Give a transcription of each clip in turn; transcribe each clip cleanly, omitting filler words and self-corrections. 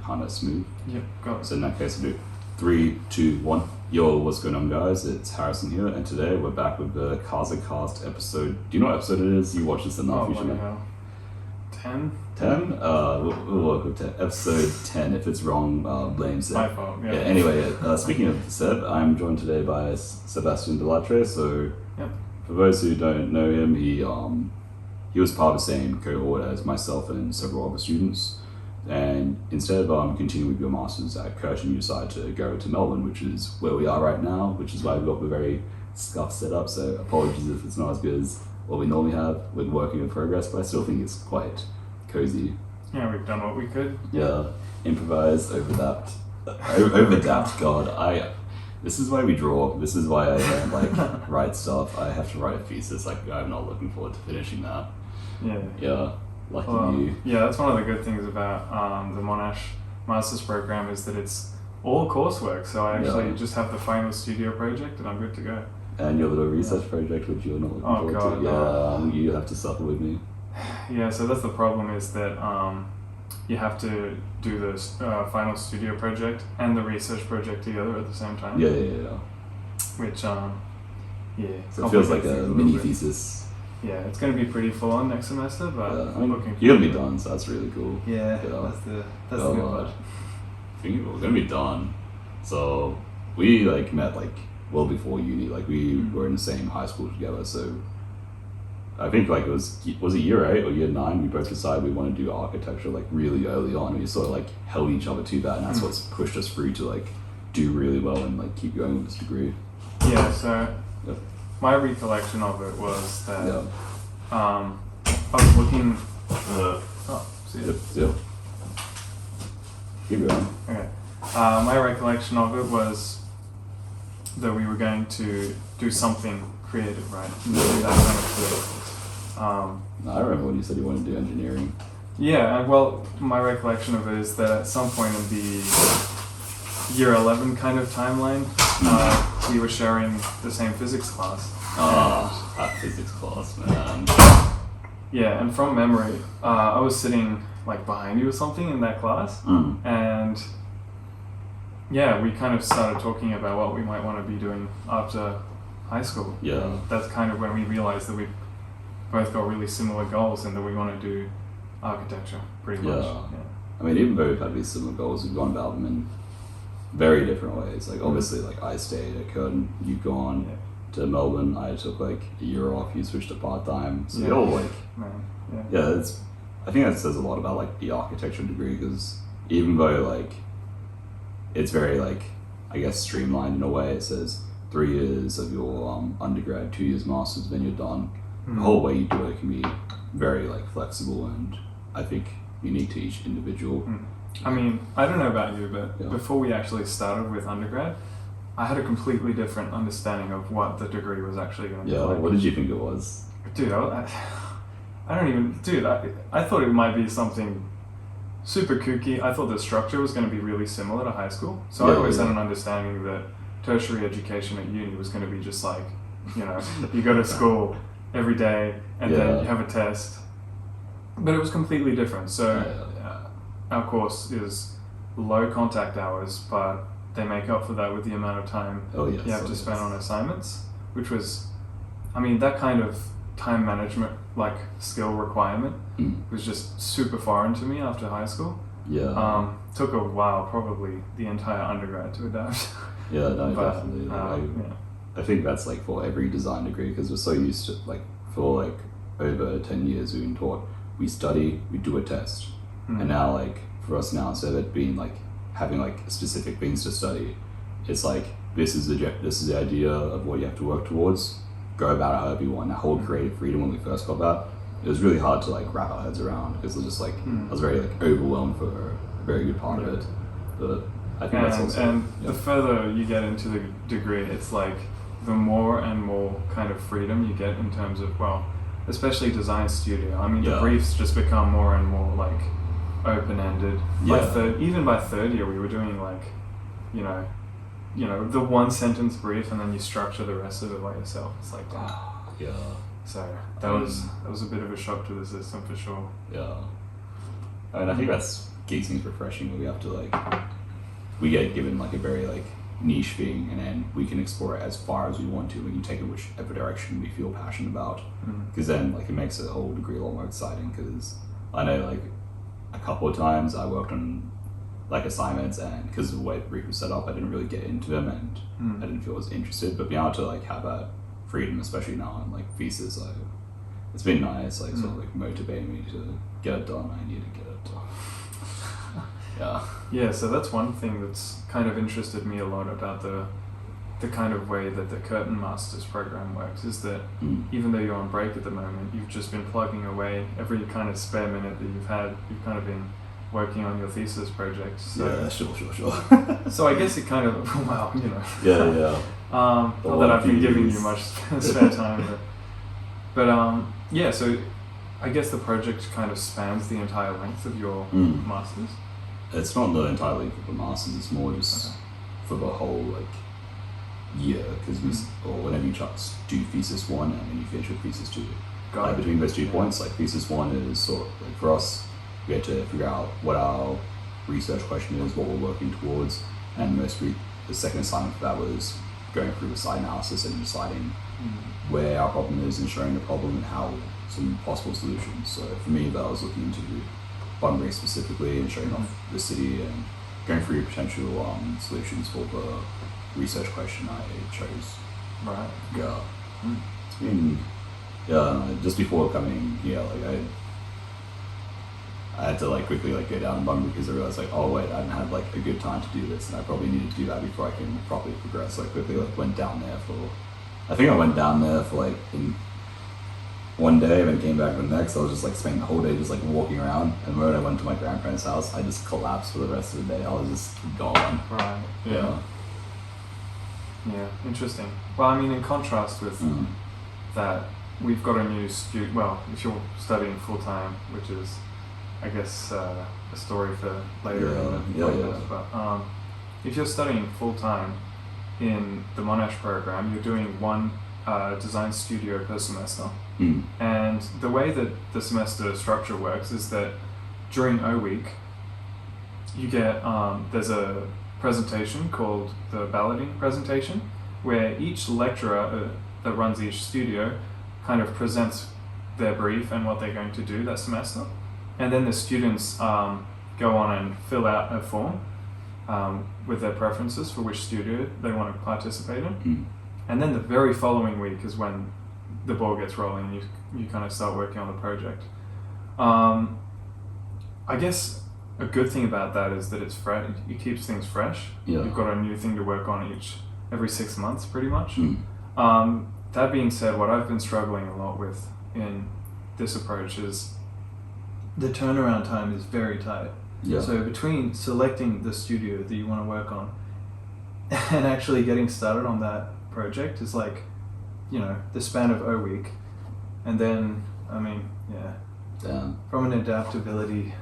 kind of smooth. Yep, got it. So in that case, I'll do 3, 2, 1. Yo, what's going on, guys? It's Harrison here, and today we're back with the CASACast episode. Do you know what episode it is? You watch this enough usually. Bloody hell. 10? 10? We'll work with 10. Episode 10. If it's wrong, blame Seb. My fault, yeah. Anyway, speaking of Seb, I'm joined today by Sebastien delart.draw. So, Yep. for those who don't know him, he was part of the same cohort as myself and several other students. And instead of continuing with your masters at Curtin, you decided to go to Melbourne, which is where we are right now, which is why we've got the very scuffed setup. So apologies if it's not as good as what we normally have with working in progress, but I still think it's quite cozy. Yeah, we've done what we could. Yeah, improvised, overdapped. Overdapped, God. This is why we draw. This is why I don't write stuff. I have to write a thesis. I'm not looking forward to finishing that. Yeah. Lucky you. Yeah, that's one of the good things about the Monash Masters program is that it's all coursework. So I actually just have the final studio project and I'm good to go. And your little research project, which you're not looking forward to. Yeah, you have to suffer with me. Yeah, so that's the problem is that you have to do the final studio project and the research project together at the same time. Yeah. Which, So it feels like a mini thesis. Yeah, it's going to be pretty full on next semester, but I'm looking forward. You're going to be done, so that's really cool. Yeah, that's the good part. I think we're going to be done. So we met well before uni. We were in the same high school together. So I think it was it year 8 or year 9? We both decided we want to do architecture really early on. We sort of held each other to that, and that's what's pushed us through to do really well and keep going with this degree. Yeah. So. Yep. My recollection of it was that I was looking. Yep. Keep going. Okay. My recollection of it was that we were going to do something creative, right? Do that kind of thing. I remember when you said you wanted to do engineering. Yeah. Well, my recollection of it is that at some point in the year 11 kind of timeline, we were sharing the same physics class. That physics class, man. Yeah, and from memory, I was sitting behind you or something in that class, and yeah, we kind of started talking about what we might want to be doing after high school. Yeah. And that's kind of when we realized that we both got really similar goals and that we want to do architecture pretty much. Yeah. I mean, even though we've had these similar goals, we've gone about them in very different ways. Obviously, I stayed at Curtin, you've gone to Melbourne. I took a year off. You switched to part-time. So we all it's. I think that says a lot about the architecture degree, because even though it's very I guess streamlined in a way. It says 3 years of your undergrad, 2 years masters, then you're done. The whole way you do it can be very flexible and I think unique to each individual. I mean, I don't know about you, but before we actually started with undergrad, I had a completely different understanding of what the degree was actually going to be like. What did you think it was? Dude, I thought it might be something super kooky. I thought the structure was going to be really similar to high school. So I always had an understanding that tertiary education at uni was going to be just you go to school every day and then you have a test. But it was completely different. So our course is low contact hours, but they make up for that with the amount of time you have to spend on assignments, which was, that kind of time management, skill requirement was just super foreign to me after high school. Yeah. Took a while, probably the entire undergrad to adapt. Yeah, no, definitely. I think that's for every design degree, because we're so used to, for over 10 years we've been taught, we study, we do a test. And now for us now, instead of it being having specific things to study, it's this is the idea of what you have to work towards, go about it however you want. That whole creative freedom, when we first got that, it was really hard to wrap our heads around, because it was just I was very overwhelmed for a very good part of it. But I think that's also the further you get into the degree, it's the more and more kind of freedom you get in terms of, especially design studio. The briefs just become more and more open-ended. Even by third year, we were doing the one sentence brief, and then you structure the rest of it by yourself. It's that. Yeah. So that was a bit of a shock to the system for sure. Yeah. I think that's keeps things refreshing. Where we have to like, we get given like a very like niche thing, and then we can explore it as far as we want to. We can take it whichever direction we feel passionate about, because then like it makes it a whole degree a lot more exciting. Because I know like a couple of times I worked on like assignments, and because of the way the brief was set up, I didn't really get into them, and I didn't feel as interested. But being able to like have that freedom, especially now in like thesis, like it's been nice, like sort of like motivating me to get it done. I need to get it done. Yeah, so that's one thing that's kind of interested me a lot about the kind of way that the Curtin Masters program works, is that even though you're on break at the moment, you've just been plugging away every kind of spare minute that you've had. You've kind of been working on your thesis project. So, yeah, sure. So I guess it kind of, well, you know. Yeah. Not that I've been giving you much spare time, but yeah, so I guess the project kind of spans the entire length of your Masters. It's not the entire length of the Masters, it's more just for the whole like year, because or whenever you just do thesis 1 and then you finish with thesis 2. Like between those 2 points, like thesis 1 is sort of like, for us, we had to figure out what our research question is, what we're working towards, and the second assignment for that was going through the site analysis and deciding where our problem is and showing the problem and how some possible solutions. So for me, that was looking into Bunbury specifically and showing off the city and going through potential solutions for the research question I chose. Right. Yeah. It's been, just before coming here, like I had to like quickly like go down and Bunbury because I realized like, oh wait, I haven't had like a good time to do this, and I probably needed to do that before I can properly progress. So I quickly like went down there for like in one day and then came back the next. I was just like spending the whole day just like walking around, and when I went to my grandparents' house, I just collapsed for the rest of the day. I was just gone. Right. Yeah. Interesting. Well, I mean, in contrast with that, we've got a new student. Well, if you're studying full time, which is, I guess, a story for later in the podcast. But if you're studying full time in the Monash program, you're doing one design studio per semester. And the way that the semester structure works is that during O week, you get there's a presentation called the balloting presentation, where each lecturer that runs each studio kind of presents their brief and what they're going to do that semester, and then the students go on and fill out a form with their preferences for which studio they want to participate in. And then the very following week is when the ball gets rolling and you kind of start working on the project. I guess a good thing about that is that it's fresh. It keeps things fresh. You've got a new thing to work on every 6 months, pretty much. That being said, what I've been struggling a lot with in this approach is the turnaround time is very tight. So between selecting the studio that you want to work on and actually getting started on that project is like, the span of O week. And then, I mean, from an adaptability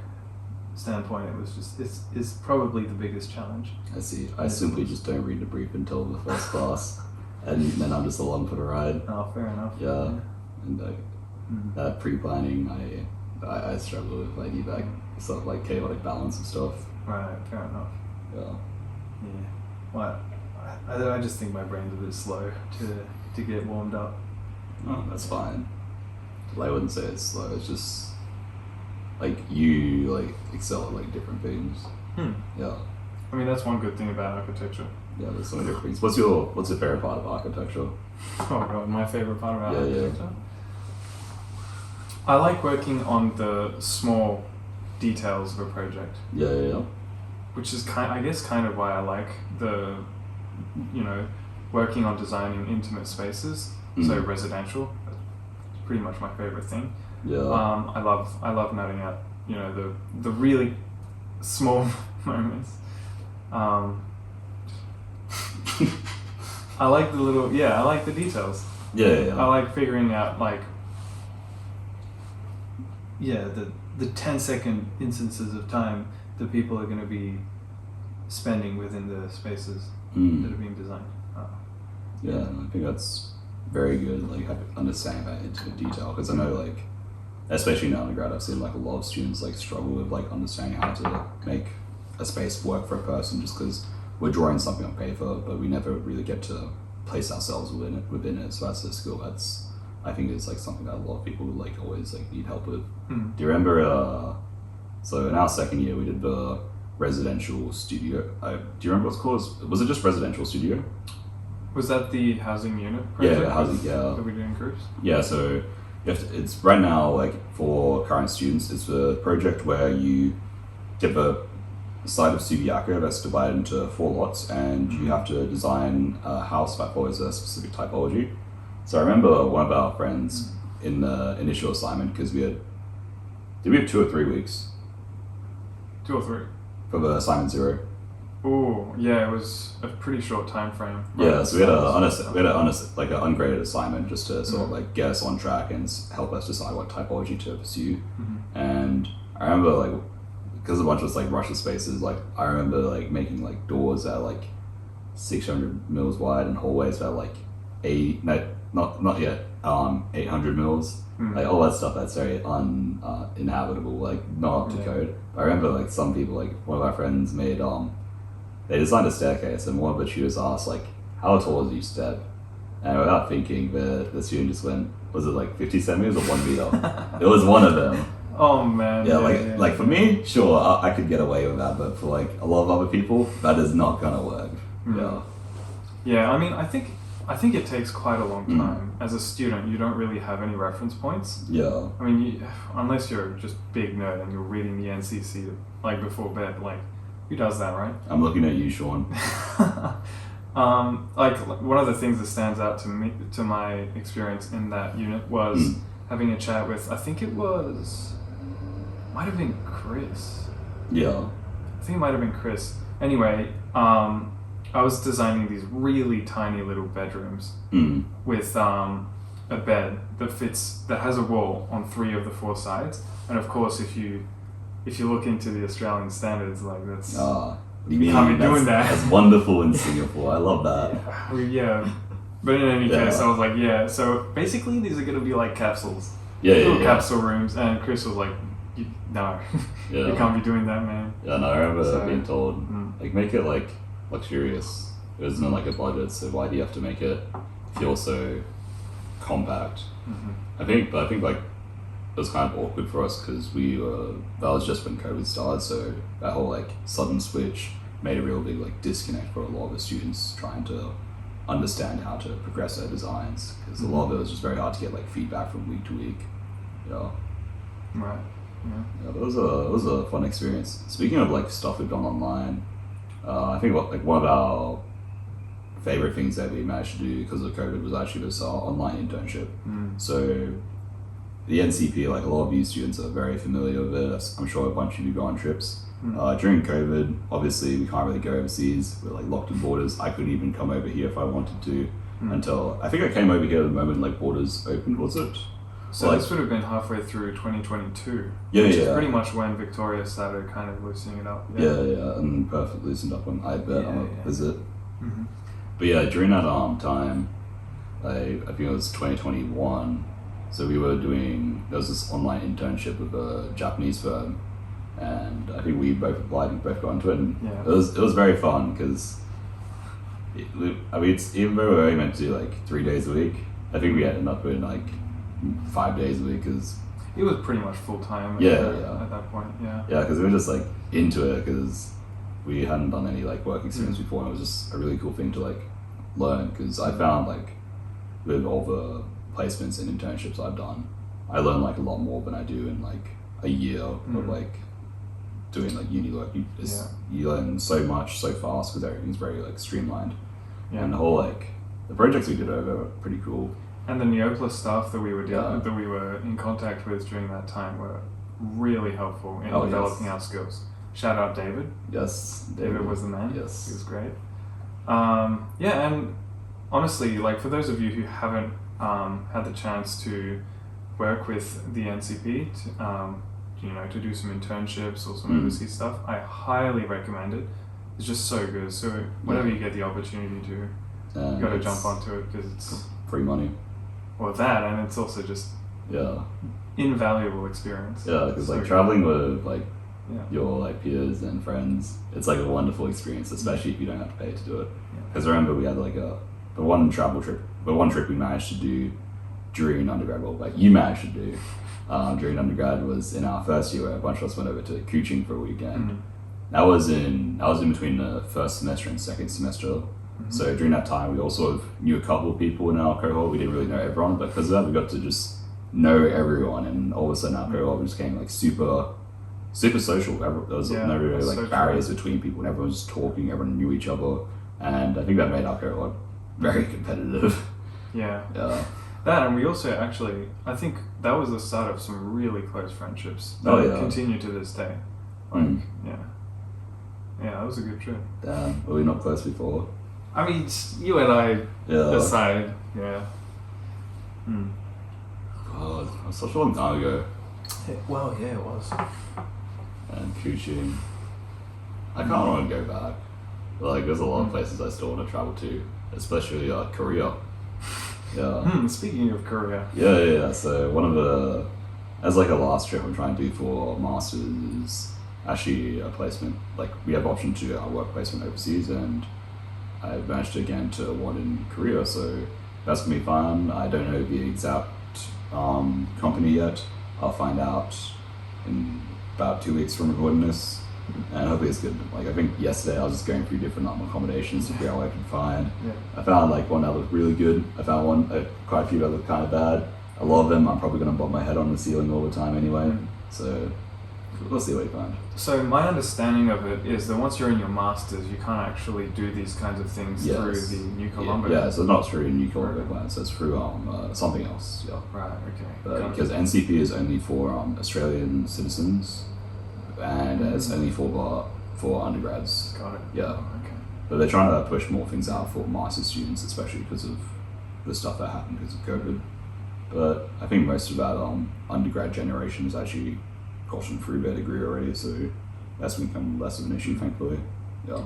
standpoint, it was just, it's probably the biggest challenge. I see. I simply just don't read the brief until the first class, and then I'm just along for the ride. Oh, fair enough. Yeah. And that pre-planning, I struggle with. I need that sort of like chaotic balance and stuff. Right, fair enough. Yeah. Well, I just think my brain's a bit slow to get warmed up. Oh, that's fine. I wouldn't say it's slow. It's just like you like excel at like different things. Yeah. I mean, that's one good thing about architecture. Yeah, there's so many different things. What's your favorite part of architecture? Oh god, my favorite part about architecture. I like working on the small details of a project. Yeah. Which is kind of why I like the, working on designing intimate spaces. So residential, that's pretty much my favorite thing. Yeah. I love nutting out, the really small moments. I like I like the details. Yeah. I like figuring out the 10-second instances of time that people are going to be spending within the spaces that are being designed. Yeah, I think that's very good, like understanding that intimate detail, because I know like especially in undergrad, I've seen like a lot of students like struggle with like understanding how to make a space work for a person, just because we're drawing something on paper, but we never really get to place ourselves within it. So that's a skill that's, I think, is like something that a lot of people like always like need help with. Do you remember? So in our second year, we did the residential studio. Do you remember what it's called? Was it just residential studio? Was that the housing unit project? Yeah, housing. Yeah. That we did in groups. Yeah. So it's right now, like for current students, it's a project where you get the site of Subiaco that's divided into 4 lots, and you have to design a house that follows a specific typology. So I remember one of our friends in the initial assignment, because did we have 2 or 3 weeks? 2 or 3. For the assignment 0. Oh, yeah, it was a pretty short time frame. Yeah, so we had an ungraded assignment just to sort of like get us on track and help us decide what typology to pursue. And I remember like, because a bunch of us like rushed the spaces, like I remember like making like doors that are like 600 mils wide and hallways that are like 800 mils. Like all that stuff that's very uninhabitable, like not up to code. I remember like some people, like one of our friends made they designed a staircase, and one of the tutors asked like, how tall is each step? And without thinking, the student just went, was it like 50 centimeters or 1 meter? It was one of them. Oh man. Yeah, like for me, sure, I could get away with that, but for like a lot of other people, that is not gonna work. Yeah, I mean, I think it takes quite a long time. As a student, you don't really have any reference points. Yeah. I mean, unless you're just big nerd and you're reading the NCC like before bed, like who does that, right? I'm looking at you, Sean. Like one of the things that stands out to my experience in that unit was having a chat with, I think it might have been Chris. Yeah. I think it might have been Chris. Anyway, I was designing these really tiny little bedrooms with a bed that has a wall on 3 of the 4 sides, and of course, if you look into the Australian standards, like that's you can't be doing that. That's wonderful in Singapore. I love that. Yeah. But in any case, I was like, yeah. So basically, these are gonna be like capsules, little capsule rooms, and Chris was like, no, you can't be doing that, man. Yeah, no, I remember being told like make it like luxurious. It wasn't like a budget, so why do you have to make it feel so compact? I think like it was kind of awkward for us because that was just when COVID started, so that whole like sudden switch made a real big like disconnect for a lot of the students trying to understand how to progress their designs, because a lot of it was just very hard to get like feedback from week to week. Right. Yeah, it was a fun experience. Speaking of like stuff we've done online, I think one of our favorite things that we managed to do because of COVID was actually this online internship. So the NCP, like a lot of you students are very familiar with it. I'm sure a bunch of you go on trips. During COVID, obviously we can't really go overseas. We're like locked in borders. I couldn't even come over here if I wanted to until I think I came over here the moment like borders opened, was it? So this would have been halfway through 2022, which is pretty much when Victoria started kind of loosening it up. Yeah, and perfectly loosened up when I bet on a visit. But yeah, during that time, I think it was 2021, so there was this online internship with a Japanese firm, and I think we both applied and both got into it, and it was very fun because even though we were only meant to do like 3 days a week, I think we ended up doing like 5 days a week because it was pretty much full time. At that point, because we were just like into it because we hadn't done any like work experience before, and it was just a really cool thing to like learn, because I found like with all the placements and internships I've done, I learn like a lot more than I do in like a year of like doing like uni work. You learn so much so fast because everything's very like streamlined, and the whole like the projects we did over were pretty cool. And the Neopolis staff that we were that we were in contact with during that time were really helpful in developing our skills. Shout out David. Yes, David was the man. Yes, he was great. And honestly, like for those of you who haven't had the chance to work with the NCP, to do some internships or some overseas stuff, I highly recommend it. It's just so good. So whenever you get the opportunity to, you got to jump onto it because it's free money. Well, that, and it's also just Yeah. Invaluable experience. Yeah, because So like good. traveling with like Yeah. your like peers and friends, it's like a wonderful experience, especially if you don't have to pay to do it. Yeah. Because I remember we had like the one trip we managed to do during undergrad. Well, like you managed to do during undergrad was in our first year, where a bunch of us went over to Kuching for a weekend. Mhm. That was in between the first semester and second semester. So during that time, we all sort of knew a couple of people in our cohort. We didn't really know everyone, but because of that, we got to just know everyone, and all of a sudden our cohort just became like super social. There was no really that's like so barriers true. between people, and everyone was just talking. Everyone knew each other, and I think that made our cohort very competitive. Yeah. Yeah. That, and we also actually, I think that was the start of some really close friendships that Oh, yeah. continue to this day. Like, yeah. Yeah, that was a good trip. Damn, were we not close before? I mean, you and I Yeah. aside, yeah. God, that was such a long time ago. Well, yeah, it was. And Kuching. I kind of want to go back. Like, there's a lot of places I still want to travel to, especially Korea. Yeah. Speaking of Korea. Yeah. So one of the, as like a last trip I'm trying to do for masters is actually a placement. Like we have option to our work placement overseas, and I've managed to get into one in Korea. So that's gonna be fun. I don't know the exact company yet. I'll find out in about 2 weeks from recording this, and hopefully it's good. Like I think yesterday I was just going through different accommodations to figure out what I could find. Yeah. I found like one that looked really good. I found one, quite a few that looked kind of bad. A lot of them I'm probably gonna bump my head on the ceiling all the time anyway. So we'll see what we find. So my understanding of it is that once you're in your masters, you can't actually do these kinds of things Yes. through the New Colombo. Yeah, so it's not through New Colombo plan, so it's through something else. Yeah. Right. Okay. But because NCP is only for Australian citizens, and it's only for undergrads. Got it. Yeah. Okay. But they're trying to push more things out for master's students, especially because of the stuff that happened because of COVID. But I think most of that undergrad generation has actually gotten through their degree already, so that's become less of an issue, thankfully. Yeah.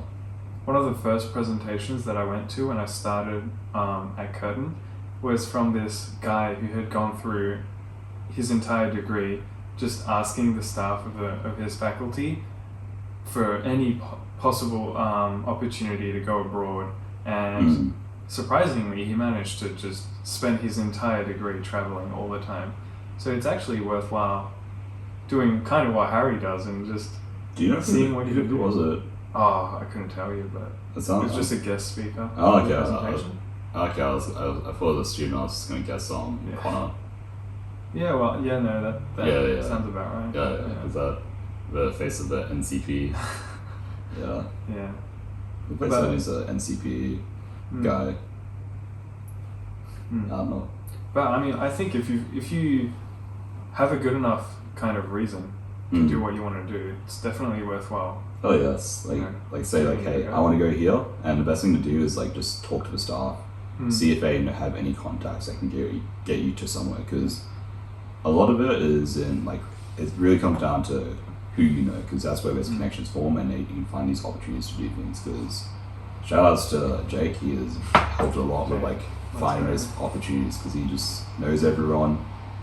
One of the first presentations that I went to when I started at Curtin was from this guy who had gone through his entire degree just asking the staff of his faculty for any possible opportunity to go abroad, and surprisingly he managed to just spend his entire degree traveling all the time. So it's actually worthwhile doing kind of what Harry does and just Do you know seeing what he could do. was it? Oh, I couldn't tell you, but It it sounds was just a guest speaker. Oh, in the okay. presentation. I thought it was a student. I was just gonna guess Yeah. Connor. Yeah, well, yeah, no, that Yeah. sounds about right. Yeah. Is that the face of the NCP? Yeah. Yeah. The place that is a NCP guy. I don't know. But I mean, I think if you have a good enough kind of reason to do what you want to do, it's definitely worthwhile. Oh yes, like say like, hey, I want to go here, and the best thing to do is like just talk to the staff, see if they have any contacts that can get you to somewhere, because a lot of it is in like, it really comes down to who you know, because that's where those connections form, and you can find these opportunities to do things. Because shout outs to Jake, he has helped a lot with like finding those opportunities, because he just knows everyone,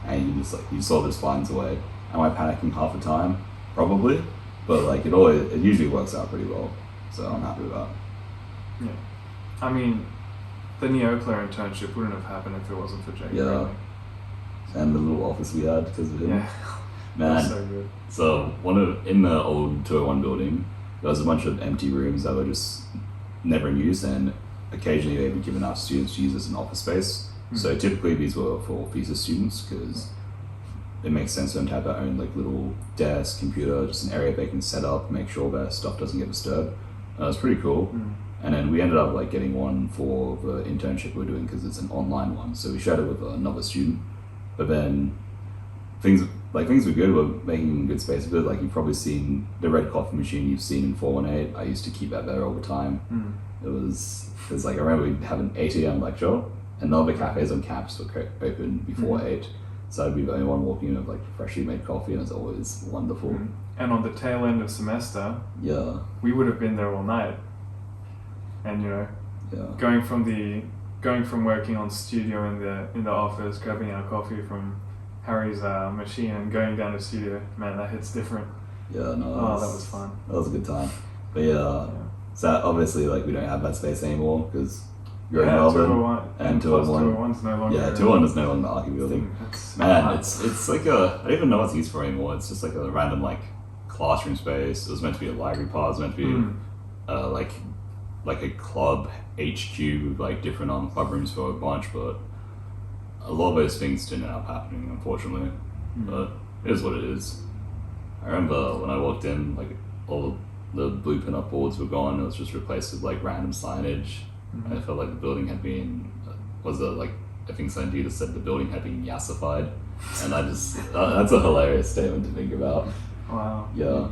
and he sort of just finds a way. Am I panicking half the time? Probably, but like it usually works out pretty well, so I'm happy with that. Yeah, I mean, the Neoclair internship wouldn't have happened if it wasn't for Jake. Yeah. Really. And the little office we had because of him. Yeah. Man, That's so good. So in the old 201 building, there was a bunch of empty rooms that were just never in use, and occasionally they'd be given out to students to use as an office space. So typically these were for thesis students, because it makes sense for them to have their own like little desk, computer, just an area they can set up, make sure their stuff doesn't get disturbed. It's pretty cool. And then we ended up like getting one for the internship we're doing, because it's an online one. So we shared it with another student. But then things were good. We're making good space of it. Like you've probably seen the red coffee machine you've seen in 418. I used to keep that there all the time. It's like I remember we'd have an 8 a.m. lecture, and all the cafes on campus were open before 8. So I'd be the only one walking in with like freshly made coffee, and it's always wonderful. And on the tail end of semester, we would have been there all night. And going from working on studio in the office, grabbing our coffee from Harry's machine and going down to the studio, man, that hits different. Yeah, no. That was fun. That was a good time. But yeah. So obviously, like, we don't have that space anymore because you're in Melbourne, and 201's no longer. Yeah, 201 is no longer the Archie building. Man, it's like I don't even know what it's used for anymore. It's just like a random like classroom space. It was meant to be a library part. It was meant to be like a club HQ with like different club rooms for a bunch, but a lot of those things didn't end up happening, unfortunately. But it is what it is. I remember when I walked in, like all the blue pin-up boards were gone. It was just replaced with like random signage. I felt like the building had been, I think somebody just said the building had been yassified. And I just, that's a hilarious statement to think about. Wow. Yeah.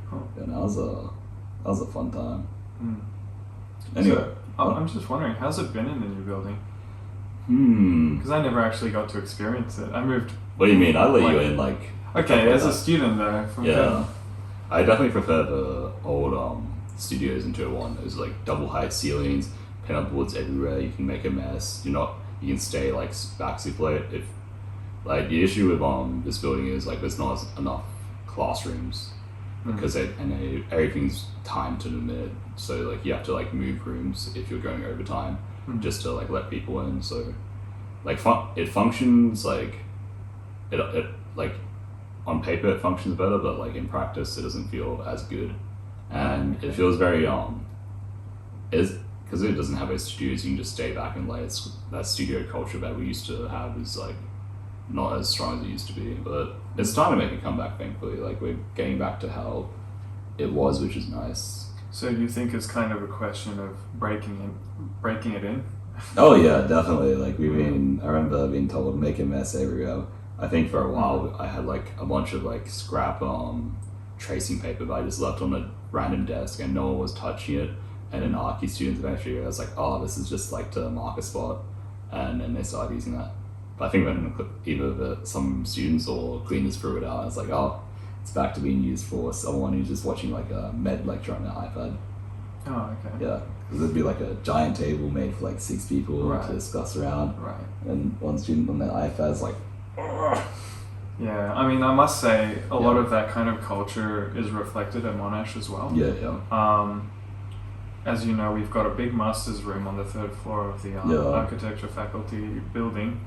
Huh. Yeah, that was a fun time. Anyway. So, I'm just wondering, how's it been in the new building? Because I never actually got to experience it. I moved. What do you mean? I let you in like. Okay, as a student though. Yeah. I definitely prefer the old studios in 201. There's like double height ceilings, pin-up boards everywhere. You can make a mess. You can stay like back super late. If like the issue with this building is like there's not enough classrooms because everything's timed to the minute. So like you have to like move rooms if you're going over time just to like let people in. So like it functions like it like on paper it functions better, but like in practice it doesn't feel as good. And it feels very because it doesn't have those studios you can just stay back and like that studio culture that we used to have is like not as strong as it used to be. But it's time to make a comeback, thankfully. Like we're getting back to how it was, which is nice. So you think it's kind of a question of breaking it in? Oh yeah, definitely. Like I remember being told make a mess everywhere. I think for a while I had like a bunch of like scrap tracing paper that I just left on a random desk and no one was touching it. And then Archie students eventually I was like, oh, this is just like to mark a spot, and then they started using that. But I think when either some students or cleaners threw it out, I was like, oh, it's back to being used for someone who's just watching like a med lecture on their iPad. Oh, okay. Yeah, because it'd be like a giant table made for like 6 people to discuss around. Right. And one student on their iPad's like, ugh. Yeah, I mean, I must say a lot of that kind of culture is reflected at Monash as well. Yeah. As you know, we've got a big master's room on the 3rd floor of the architecture faculty building.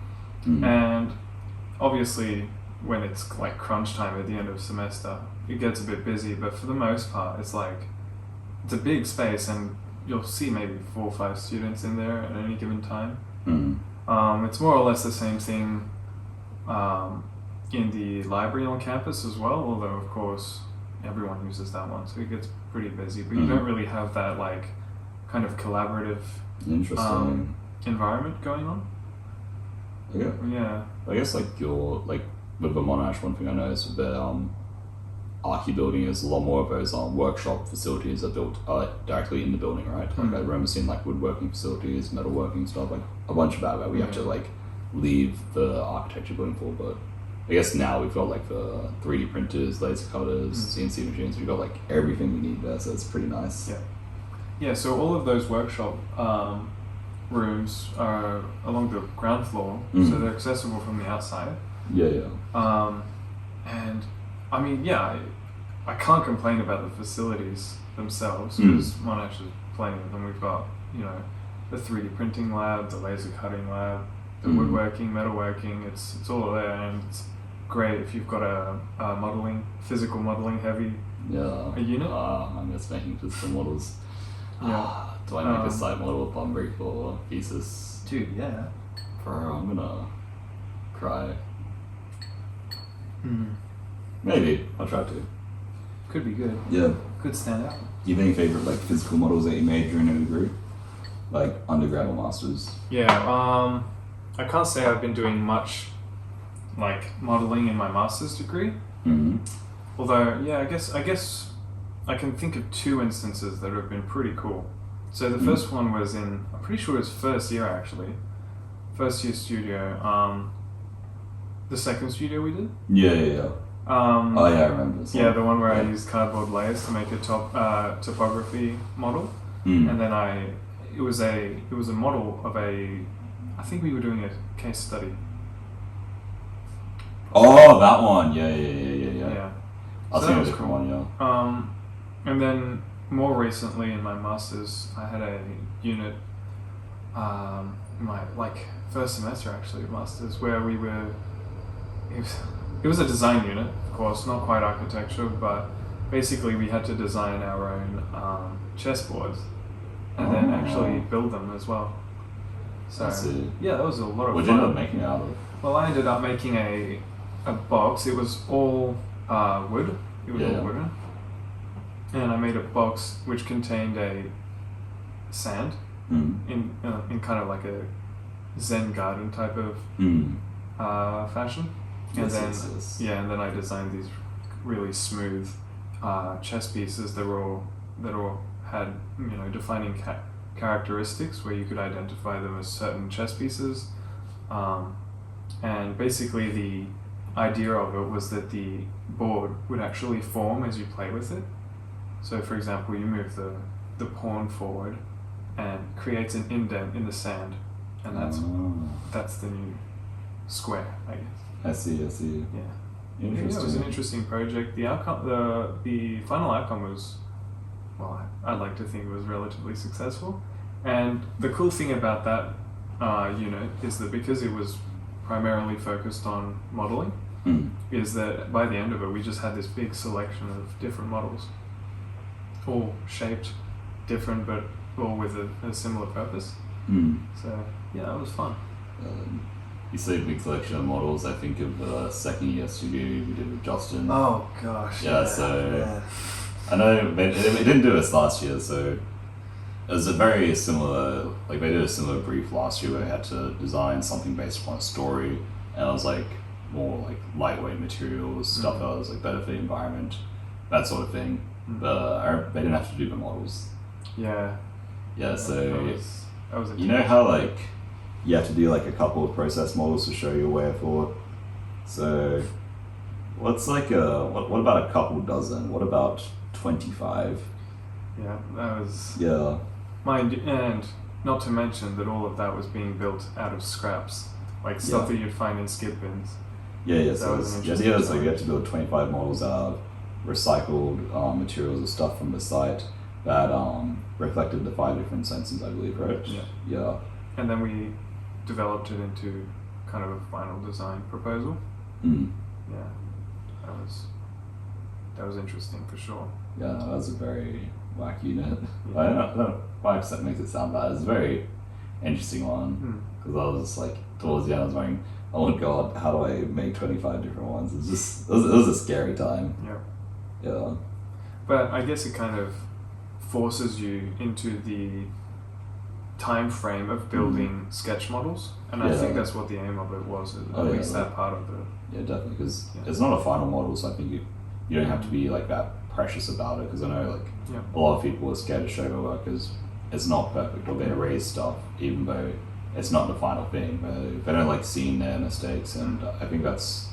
And obviously when it's like crunch time at the end of semester, it gets a bit busy, but for the most part it's a big space and you'll see maybe 4 or 5 students in there at any given time. It's more or less the same thing in the library on campus as well, although of course everyone uses that one, so it gets pretty busy, but you don't really have that like kind of collaborative environment going on. Yeah. I guess like with the Monash, one thing I noticed with the Archie building is a lot more of those workshop facilities are built directly in the building, right? Like I remember seeing like woodworking facilities, metalworking stuff, like a bunch of that where we have to like leave the architecture building for. But I guess now we've got like the 3D printers, laser cutters, CNC machines. We've got like everything we need there, so it's pretty nice. Yeah. So all of those workshop rooms are along the ground floor, so they're accessible from the outside. And I mean, I can't complain about the facilities themselves because Monash has plenty of them. We've got, the 3D printing lab, the laser cutting lab, the woodworking, metalworking. It's all there, and it's great if you've got a physical modeling heavy unit. I'm just making physical models. Do I make a site model of Bunbury for thesis? Dude, yeah. Bro, I'm gonna cry. Maybe. I'll try to. Could be good. Yeah. Could stand out. Do you have any favorite like physical models that you made during your degree? Like undergrad or masters? Yeah, I can't say I've been doing much like modeling in my master's degree. Although, I guess I can think of 2 instances that have been pretty cool. So the first one was I'm pretty sure it was first year actually. First year studio. The second studio we did? Yeah. I remember. Yeah, the one where I used cardboard layers to make a topography model. And then it was a model of I think we were doing a case study. Oh, that one. Yeah. Yeah. I've So seen that a was different cool. one, yeah. And then more recently in my masters, I had a unit, my like first semester actually of masters, where we were. It was a design unit, of course, not quite architecture, but basically we had to design our own chessboards and then actually build them as well. So I see. yeah, that was a lot of What'd fun. you end up making it out of? Well, I ended up making a box. It was all wood. It was all wooden. And I made a box which contained a sand in kind of like a Zen garden type of fashion. And and then I designed these really smooth chess pieces that all had defining characteristics where you could identify them as certain chess pieces. And basically the idea of it was that the board would actually form as you play with it. So for example, you move the pawn forward and creates an indent in the sand, and that's the new square, I guess. I see. Yeah. Interesting. Yeah, it was an interesting project. The outcome, the final outcome was, well, I'd like to think it was relatively successful. And the cool thing about that unit is that because it was primarily focused on modeling, is that by the end of it, we just had this big selection of different models, all shaped different, but all with a similar purpose. So yeah, that was fun. You say big selection of models. I think of the second year studio we did with Justin. Oh gosh. I know they didn't do this last year, so it was a very similar. Like they did a similar brief last year where they had to design something based upon a story, and it was like more like lightweight materials, stuff that was like better for the environment, that sort of thing. But they didn't have to do the models. Yeah. Yeah. So that was you know how like you have to do like a couple of process models to show your way forward. So what's like what about a couple dozen? What about 25? Yeah, that was. Yeah. Mind you, and not to mention that all of that was being built out of scraps, like stuff that you'd find in skip bins. Yeah. So the idea is like you have to build 25 models out of recycled materials or stuff from the site that reflected the 5 different senses, I believe, right? Yeah. And then we developed it into kind of a final design proposal. Yeah, that was interesting for sure. Yeah, that was a very wacky unit. I don't know why that makes it sound bad. It's a very interesting one because I was just like towards the end I was going, oh my god, how do I make 25 different ones? It's just it was a scary time. Yeah. But I guess it kind of forces you into the time frame of building sketch models, and I think that's what the aim of it was, at least that part of it. Yeah, definitely, because it's not a final model, so I think you don't have to be like that precious about it, because I know like a lot of people are scared to show their work because it's not perfect, or they erase stuff even though it's not the final thing. They don't like seeing their mistakes, and I think that's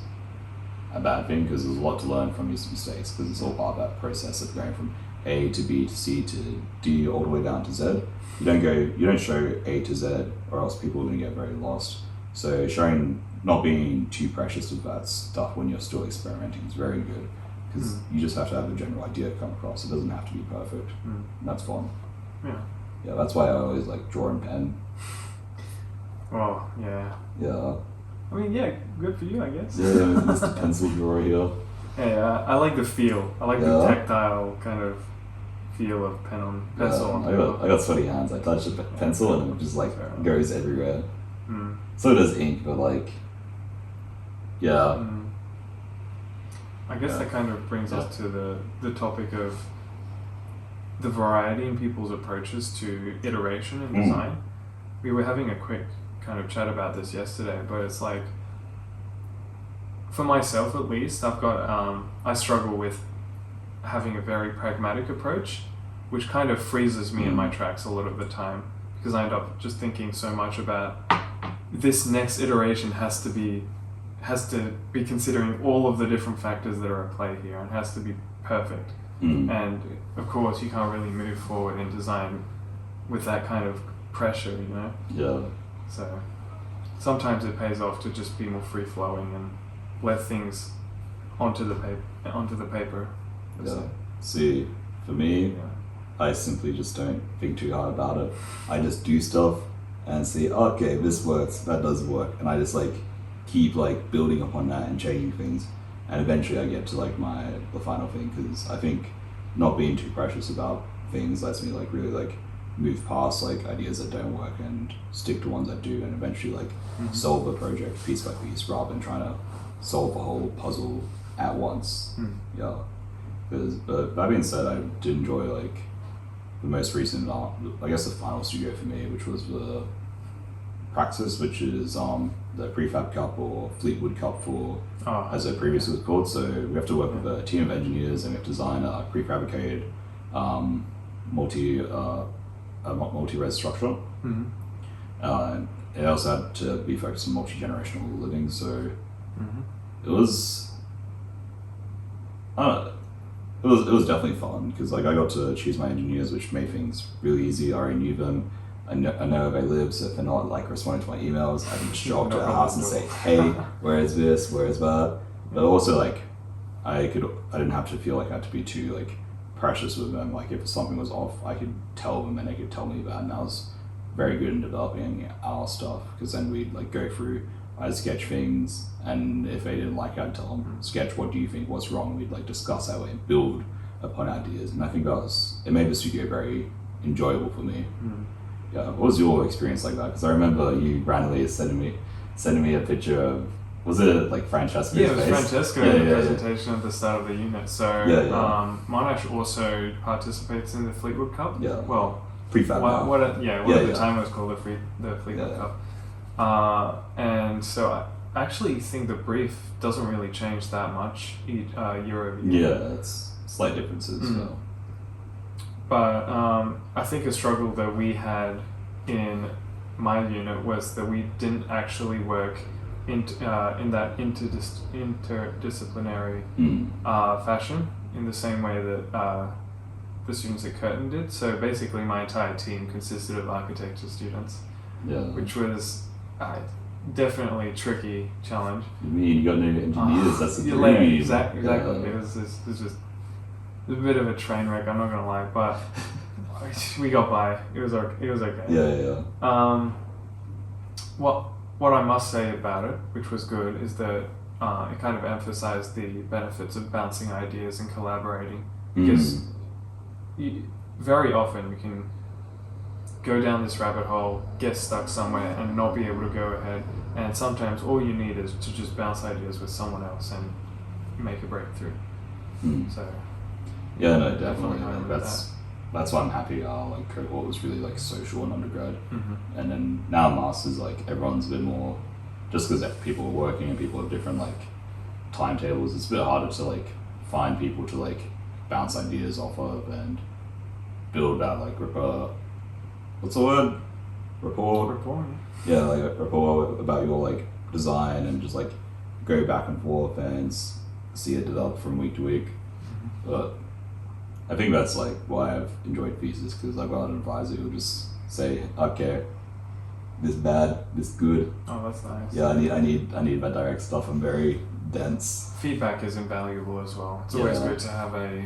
a bad thing because there's a lot to learn from these mistakes, because it's all part of that process of going from A to B to C to D all the way down to Z. You don't show A to Z, or else people are going to get very lost. So showing, not being too precious with that stuff when you're still experimenting is very good, because you just have to have a general idea come across. It doesn't have to be perfect, and that's fun. Yeah, that's why I always like draw in pen. Oh, yeah. Yeah. I mean, yeah, good for you, I guess. Yeah, Mr. Pencil Drawer here. Yeah, I like the feel. I like the tactile kind of feel of pencil. I got sweaty hands. I touch a pencil and it just like goes everywhere. So does ink, but like, I guess that kind of brings us to the topic of the variety in people's approaches to iteration in design. We were having a quick kind of chat about this yesterday, but it's like, for myself at least, I've got I struggle with having a very pragmatic approach, which kind of freezes me in my tracks a lot of the time, because I end up just thinking so much about this next iteration has to be considering all of the different factors that are at play here, and has to be perfect. And of course you can't really move forward in design with that kind of pressure, you know? Yeah. So sometimes it pays off to just be more free flowing and let things onto the paper. Yeah. See, for me, Yeah. I simply just don't think too hard about it. I just do stuff and see, okay, this works, that doesn't work, and I just like keep like building upon that and changing things, and eventually I get to like the final thing, because I think not being too precious about things lets me like really like move past like ideas that don't work and stick to ones that do, and eventually like solve a project piece by piece rather than trying to solve a whole puzzle at once. Yeah. But that being said, I did enjoy like the most recent, I guess the final studio for me, which was the Praxis, which is the Prefab Cup or Fleetwood Cup for, as it previously was called. So we have to work with a team of engineers and we have to design a prefabricated multi-res structure. It also had to be focused on multi-generational living, so it was, it was definitely fun, because like I got to choose my engineers, which made things really easy. I already knew them. I know where they live, so if they're not like responding to my emails, I can just show up to their house and say, hey, where is this, where is that? But also like I didn't have to feel like I had to be too like precious with them. Like if something was off, I could tell them and they could tell me that, and I was very good in developing our stuff, because then we'd like go through, I'd sketch things, and if they didn't like it, I'd tell them, sketch, what do you think, what's wrong? We'd like discuss that way and build upon ideas, and I think it made the studio very enjoyable for me. Yeah, what was your experience like that? Because I remember you randomly sending me a picture of, was it like Francesco's Yeah, it was face? Francesco in the presentation at the start of the unit. So mine actually also participates in the Fleetwood Cup. Yeah. Well, Prefab. what at the time it was called the Fleetwood Cup. And so I actually think the brief doesn't really change that much year over year. Yeah, it's slight differences. So. But I think a struggle that we had in my unit was that we didn't actually work in that interdisciplinary fashion in the same way that the students at Curtin did. So basically my entire team consisted of architecture students, which was definitely a tricky challenge. You mean you got no engineers? That's the dream. Exactly. It was just a bit of a train wreck, I'm not gonna lie, but we got by. It was okay. Yeah. What I must say about it, which was good, is that it kind of emphasized the benefits of bouncing ideas and collaborating, because very often you can go down this rabbit hole, get stuck somewhere, and not be able to go ahead. And sometimes all you need is to just bounce ideas with someone else and make a breakthrough. So. Yeah, no, definitely. That's why I'm happy. Like cohort was really like social in undergrad, and then now masters, like everyone's a bit more, just because people are working and people have different like timetables. It's a bit harder to like find people to like bounce ideas off of and build that like what's the word? Rapport. Yeah, like rapport about your like design, and just like go back and forth and see it develop from week to week. But I think that's like why I've enjoyed thesis, because I've got an advisor who'll just say, okay, this bad, this good. Oh, that's nice. Yeah, I need that direct stuff. I'm very dense. Feedback is invaluable as well. It's always good to have a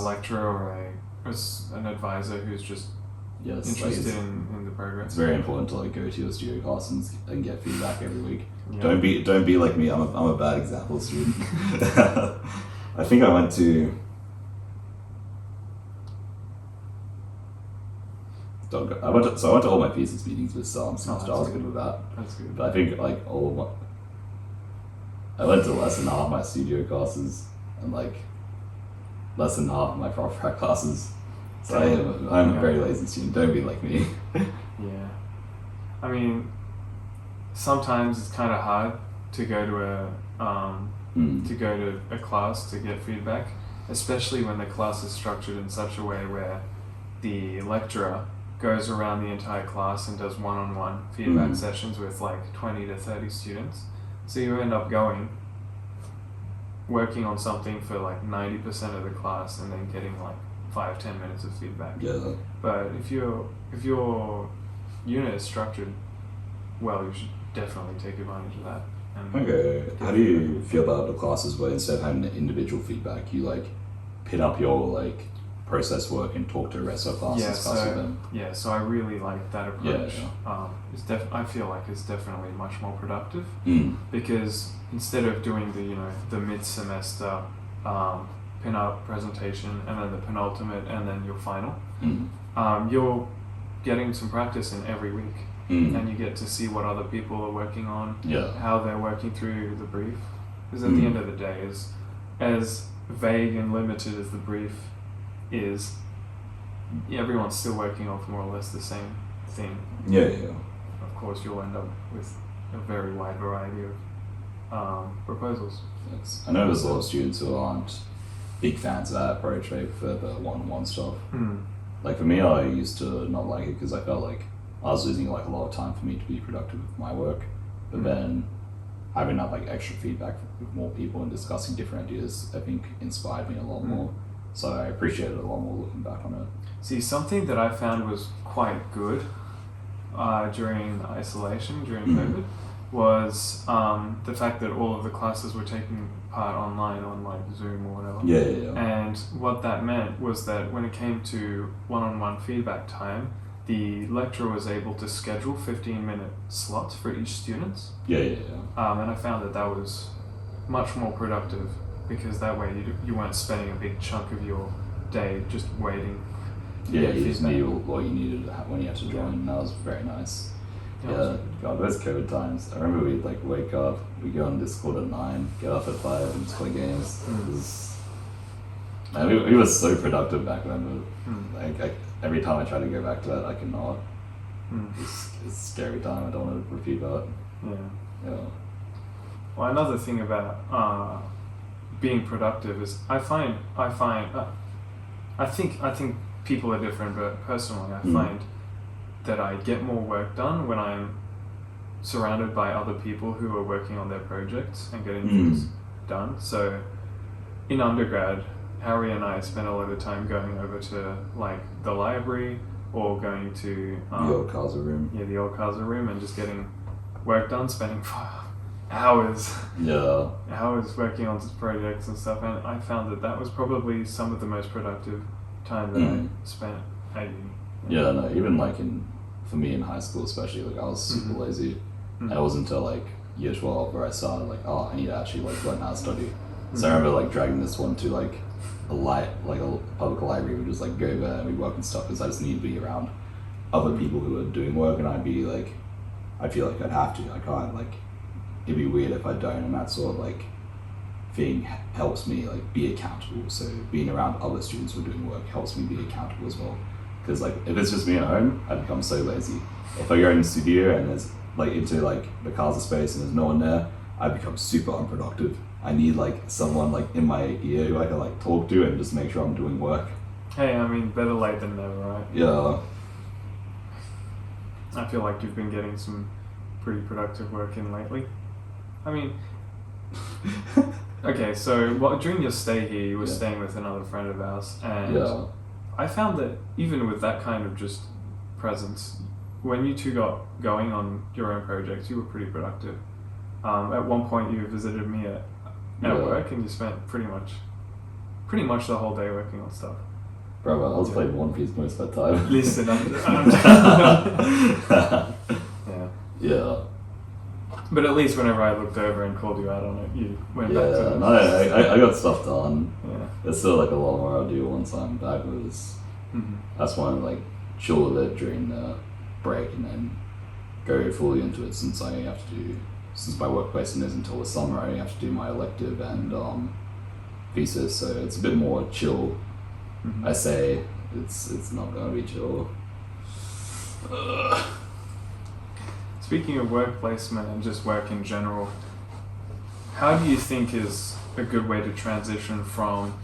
lecturer or an advisor who's just interested in the program. It's very important to like go to your studio class and get feedback every week. Don't be like me. I'm a bad example student. I think I went to. I went to all my thesis meetings with semester. I was good with that. That's good. But I think like I went to less than half my studio classes and like less than half of my prof prac classes. So I'm a very lazy student. Don't be like me. Yeah. I mean, sometimes it's kind of hard to go to a class to get feedback, especially when the class is structured in such a way where the lecturer goes around the entire class and does one-on-one feedback sessions with like 20 to 30 students. So you end up working on something for like 90% of the class and then getting like 5-10 minutes of feedback. Yeah. But if your unit is structured well, you should definitely take advantage of that. And Okay. How do you feel about the classes where instead of having the individual feedback, you like pin up your like process work and talk to the rest of the class and discuss with them? Yeah, so I really like that approach. Yeah. I feel like it's definitely much more productive because instead of doing the mid-semester pin up presentation and then the penultimate and then your final, you're getting some practice in every week. And you get to see what other people are working on, how they're working through the brief. Because at the end of the day, as vague and limited as the brief is, everyone's still working off more or less the same thing. Yeah. Of course, you'll end up with a very wide variety of proposals. Yes. I know there's a lot of students who aren't big fans of that approach, right, for the one-on-one stuff. Like for me, I used to not like it because I felt like I was losing like a lot of time for me to be productive with my work. But then having that like extra feedback with more people and discussing different ideas, I think inspired me a lot more. So I appreciate it a lot more looking back on it. See, something that I found was quite good during isolation, during COVID, was the fact that all of the classes were taking part online on like Zoom or whatever. Yeah. And what that meant was that when it came to one-on-one feedback time, the lecturer was able to schedule 15-minute slots for each student. Yeah. And I found that was much more productive because that way you weren't spending a big chunk of your day just waiting. Yeah, you just knew what you needed when you had to join, and that was very nice. Yeah, God, those COVID times. I remember we'd like wake up, we'd go on Discord at 9, get up at 5 and just play games. We were so productive back then, but like every time I try to go back to that, I cannot. It's a scary time, I don't want to repeat that. Yeah. Well, another thing about being productive is I think people are different, but personally I find that I get more work done when I'm surrounded by other people who are working on their projects and getting things done. So in undergrad, Harry and I spent a lot of time going over to like the library or going to the old CASA room. Yeah, the old CASA room, and just getting work done, spending hours working on projects and stuff. And I found that was probably some of the most productive time that I spent at uni. Yeah, no, even like for me in high school especially, like I was super lazy. And it wasn't until like year 12 where I started like, I need to actually like learn how to study. So I remember like dragging this one to like a public library. We just like go there and we work and stuff because I just need to be around other people who are doing work, and I feel like I'd have to. I can't, like, it'd be weird if I don't, and that sort of like thing helps me like be accountable. So being around other students who are doing work helps me be accountable as well. Because like if it's just me at home, I become so lazy. If I go in the studio and there's like into like the CASA space and there's no one there, I become super unproductive. I need like someone like in my ear who I can like talk to and just make sure I'm doing work. Hey, I mean, better late than never, right? Yeah. I feel like you've been getting some pretty productive work in lately. I mean, okay, so during your stay here, you were staying with another friend of ours, and I found that even with that kind of just presence, when you two got going on your own projects, you were pretty productive. At one point, you visited me at work, and you spent pretty much the whole day working on stuff. Bro, I was playing One Piece most of the time. Listen, Yeah. But at least whenever I looked over and called you out on it, you went back to it. No, I got stuff done. Yeah. There's still like a lot more I'll do once I'm back with this. That's why I'm like chill with it during the break and then go fully into it, since my workplace is until the summer. I have to do my elective and thesis, so it's a bit more chill. I say it's not gonna be chill. Speaking of work placement and just work in general, how do you think is a good way to transition from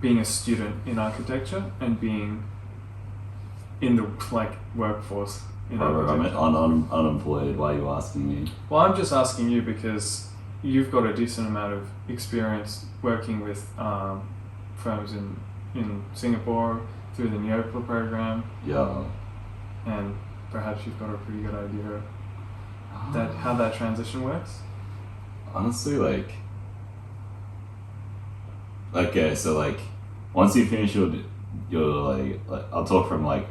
being a student in architecture and being in the workforce in architecture? I'm unemployed. Why are you asking me? Well, I'm just asking you because you've got a decent amount of experience working with firms in Singapore through the Neopa program. Yeah. And perhaps you've got a pretty good idea of how that transition works? Honestly, like, okay, so like, once you finish your like I'll talk from like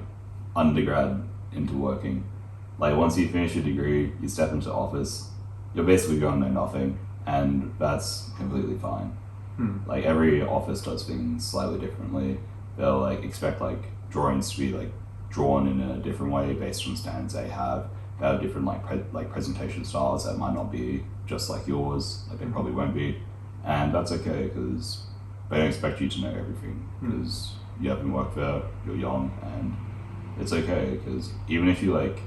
undergrad into working. Like once you finish your degree, you step into office. You're basically going to know nothing, and that's completely fine. Like every office does things slightly differently. They'll like expect like drawings to be like drawn in a different way based on standards they have. They have different like presentation styles that might not be just like yours. Like they probably won't be, and that's okay because they don't expect you to know everything because you haven't worked there. You're young, and it's okay because even if you like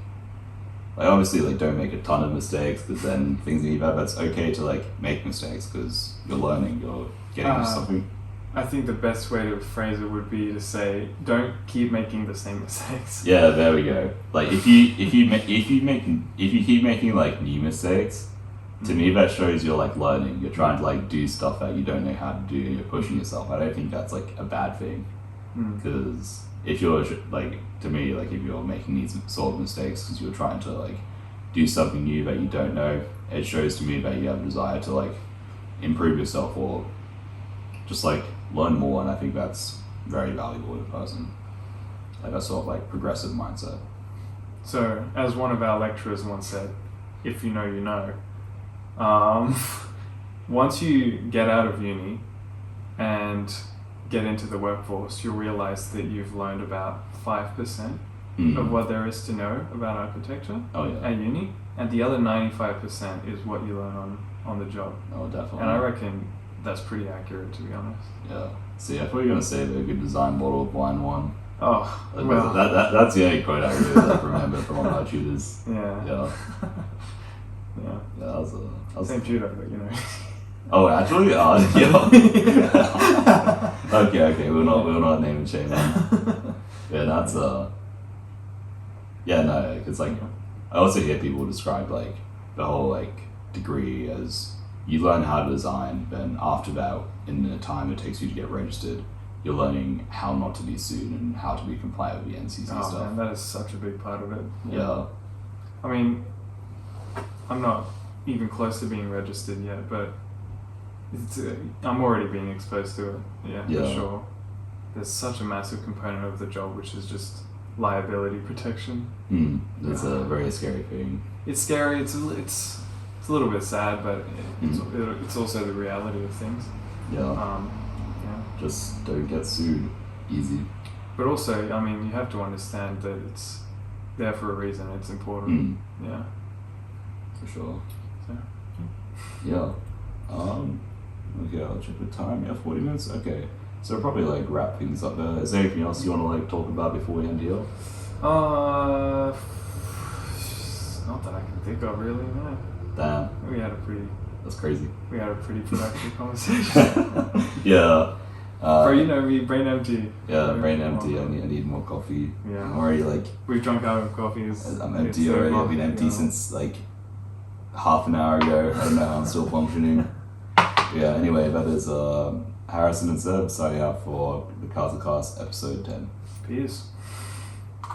obviously like don't make a ton of mistakes because then things get bad. But it's okay to like make mistakes because you're learning. You're getting into something. I think the best way to phrase it would be to say, don't keep making the same mistakes. Yeah, there we go. Like if you keep making like new mistakes, to me that shows you're like learning. You're trying to like do stuff that you don't know how to do, and you're pushing yourself. I don't think that's like a bad thing, because if you're like, to me, like if you're making these sort of mistakes because you're trying to like do something new that you don't know, it shows to me that you have a desire to like improve yourself or just like learn more, and I think that's very valuable to a person. Like that sort of like progressive mindset. So, as one of our lecturers once said, if you know, you know. Once you get out of uni and get into the workforce, you'll realize that you've learned about 5% of what there is to know about architecture at uni, and the other 95% is what you learn on the job. Oh, definitely. And I reckon that's pretty accurate, to be honest. Yeah. See, I thought you were gonna say the good design bottle of wine one. Oh, well. That's the only quote I really like remember from one of our tutors. Yeah. Yeah. Yeah. Yeah, that was Same tutor, but you know. Oh, actually, yeah. Okay, we'll not name and shame them. Yeah, that's yeah, no, because like I also hear people describe like the whole like degree as you learn how to design, then after that, in the time it takes you to get registered, you're learning how not to be sued and how to be compliant with the NCC stuff. Man, that is such a big part of it. Yeah. I mean, I'm not even close to being registered yet, but I'm already being exposed to it. Yeah, for sure. There's such a massive component of the job which is just liability protection. That's a very scary thing. It's scary. It's a little bit sad, but it's also the reality of things. Yeah. Just don't get sued. Easy. But also, I mean, you have to understand that it's there for a reason. It's important. Yeah. For sure. So, yeah. Okay, I'll check the time. Yeah, 40 minutes. Okay. So we'll probably like wrap things up there. Is there anything else you want to like talk about before we end here? Not that I can think of really, no. Damn. That's crazy. We had a pretty productive conversation. Yeah. Bro, you know me, brain empty. Yeah, brain empty. I need more coffee. Yeah. I'm already like... We've drunk our coffee. I'm empty already. I've been empty since like half an hour ago. I don't know how I'm still functioning. Yeah, anyway, that is Harrison and Seb signing out for the CASACast episode 10. Peace.